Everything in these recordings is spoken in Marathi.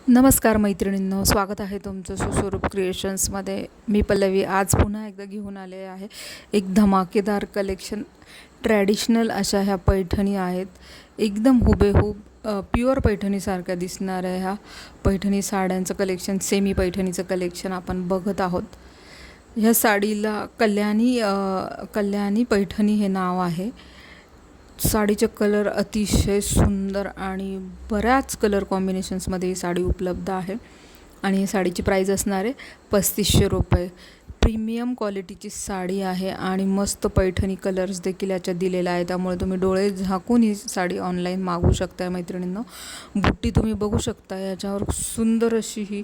नमस्कार मैत्रिणींनो, स्वागत आहे तुमचं सुस्वरूप क्रिएशन्समध्ये. मी पल्लवी आज पुन्हा एकदा घेऊन आले आहे एक धमाकेदार कलेक्शन. ट्रॅडिशनल अशा ह्या पैठणी आहेत, एकदम हुबेहूब प्युअर पैठणीसारख्या दिसणाऱ्या ह्या पैठणी साड्यांचं कलेक्शन, सेमी पैठणीचं कलेक्शन आपण बघत आहोत. ह्या साडीला कल्याणी पैठणी हे नाव आहे. साडीचे कलर अतिशय सुंदर आणि बऱ्याच कलर कॉम्बिनेशन्समध्ये ही साडी उपलब्ध आहे आणि ही साडीची प्राईज असणार आहे 3500 रुपये. प्रीमियम क्वालिटीची साडी आहे आणि मस्त पैठणी कलर्स देखील याच्यात दिलेला आहे, त्यामुळे तुम्ही डोळे झाकून ही साडी ऑनलाईन मागवू शकता. मैत्रिणींनो, बुट्टी तुम्ही बघू शकता, याच्यावर सुंदर अशी ही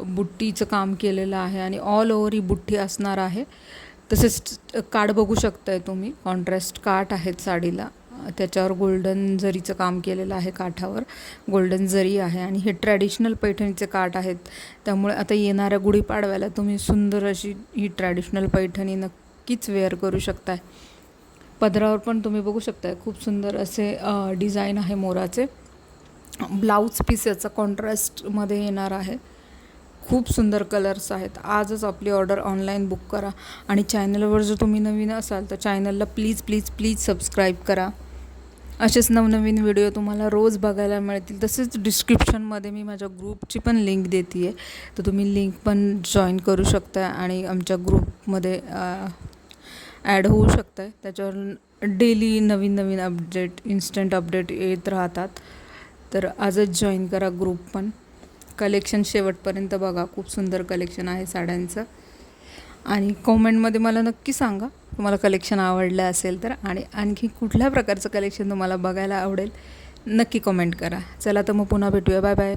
बुट्टीचं काम केलेलं आहे आणि ऑल ओव्हर ही बुट्टी असणार आहे. तसेच काठ बघू शकताय तुम्ही, कॉन्ट्रास्ट काठ आहेत साडीला, त्याच्यावर गोल्डन जरीचं काम केलेलं आहे, काठावर गोल्डन जरी आहे आणि हे ट्रॅडिशनल पैठणीचे काठ आहेत. त्यामुळे आता येणाऱ्या गुढीपाडव्याला तुम्ही सुंदर अशी ही ट्रॅडिशनल पैठणी नक्कीच वेअर करू शकताय. पदरावर पण तुम्ही बघू शकताय खूप सुंदर असे डिझाईन आहे मोराचे. ब्लाऊज पीस याचा कॉन्ट्रास्टमध्ये येणार आहे. खूप सुंदर कलर्स आहेत. आजच आपली ऑर्डर ऑनलाईन बुक करा आणि चॅनलवर जर तुम्ही नवीन असाल तर चॅनलला प्लीज सबस्क्राईब करा. असेच नवनवीन व्हिडिओ तुम्हाला रोज बघायला मिळतील. तसेच डिस्क्रिप्शनमध्ये मी माझ्या ग्रुपची पण लिंक देते आहे, तर तुम्ही लिंक पण जॉईन करू शकता आणि आमच्या ग्रुपमध्ये ॲड होऊ शकता. त्याच्यावर डेली नवीन अपडेट, इन्स्टंट अपडेट येत राहतात. तर आजच जॉईन करा ग्रुप पण. कलेक्शन शेवटपर्यंत बघा, खूप सुंदर कलेक्शन आहे साड्यांचं. आणि कॉमेंटमध्ये मला नक्की सांगा तुम्हाला कलेक्शन आवडलं असेल तर, आणि आणखी कुठल्या प्रकारचं कलेक्शन तुम्हाला बघायला आवडेल नक्की कॉमेंट करा. चला तर मग पुन्हा भेटूया. Bye bye.